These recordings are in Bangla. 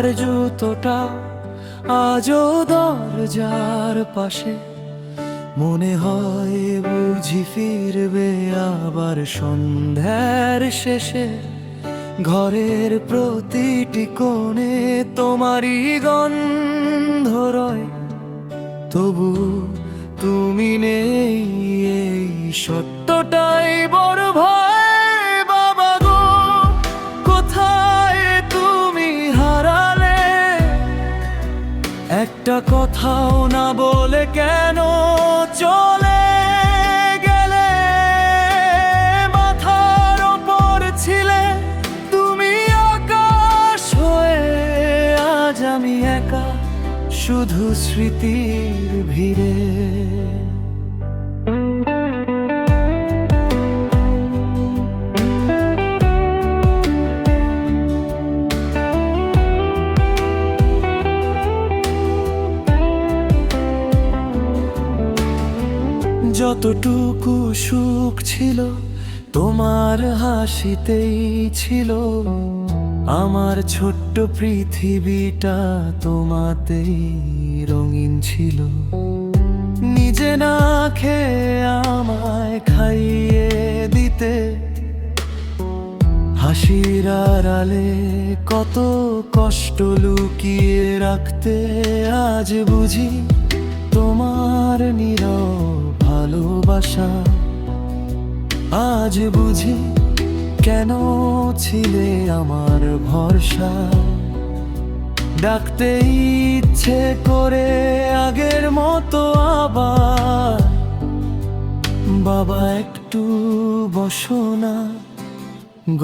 বাবার জুতোটা আজও দরজার পাশে, মনে হয় বুঝি ফিরবে আবার সন্ধ্যার শেষে। ঘরের প্রতিটি কোণে তোমারই গন্ধ রয়, তবু তুমি নেই, এই সত্যটাই বড় ভয়। বাবা গো, কোথায় তুমি হারালে? একটা কথাও না বলে কেন চলে গেলে? মাথার ওপর ছিলে তুমি আকাশ হয়ে, আজ আমি একা শুধু স্মৃতির ভিড়ে। যতটুকু সুখ ছিল তোমার হাসিতেই ছিল, আমার ছোট্ট পৃথিবীটা তোমাতেই রঙিন ছিল। নিজে না খেয়ে আমায় খাইয়ে দিতে, হাসির আড়ালে কত কষ্ট লুকিয়ে রাখতে। আজ বুঝি তোমার নীরব ভালোবাসা, আজ বুঝি কেন ছিলে আমার ভরসা। ডাকতে ইচ্ছে করে আগের মতো আবার, বাবা একটু বসো না,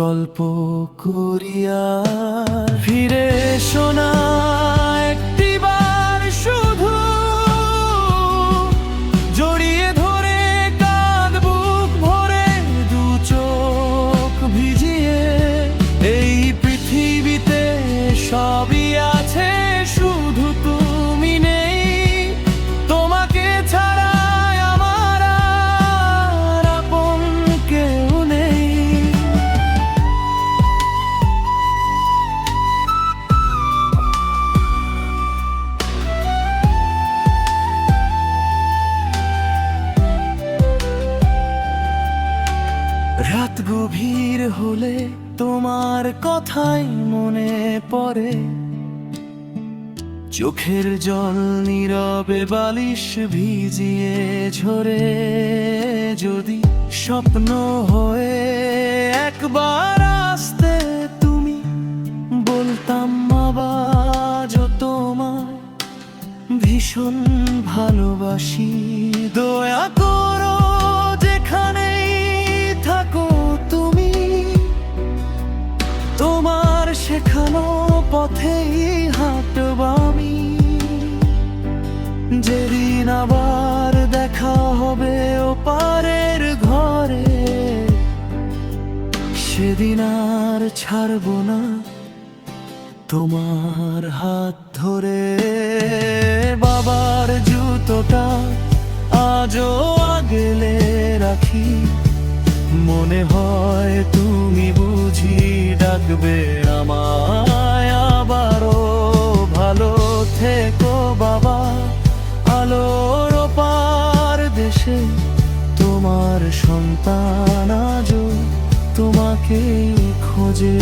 গল্প করিয়া ফিরে এসো না একটিবার শুধু। জড়িয়ে ধরে কাঁদ বুক ভরে, দু চোখ ভিজিয়ে। এই পৃথিবীতে সবই আছে, শুধু তুমি নেই। তোমাকে ছাড়া আমার আর আপন কেউ নেই। রাত গভীর হলে তোমার কথাই মনে পড়ে, চোখের জল নীরবে বালিশ ভিজিয়ে ঝরে। যদি স্বপ্ন হয়ে একবার আসতে তুমি, বলতাম আবার তোমায় ভীষণ ভালোবাসি। দয়া করো যেখানেই থাকো তুমি, তোমার শেখানো পথেই হাঁটব আমি। যেদিন আবার দেখা হবে ওপারের ঘরে, সেদিন আর ছাড়বো না তোমার হাত ধরে। বাবার জুতোটা আজও আগলে রাখি, মনে হয় তুমি বুঝি ডাকবে আমায় আবারও। ভালো থেকো বাবা, আলোর পার দেশে তোমার সন্তান আজও তোমাকেই খোঁজে।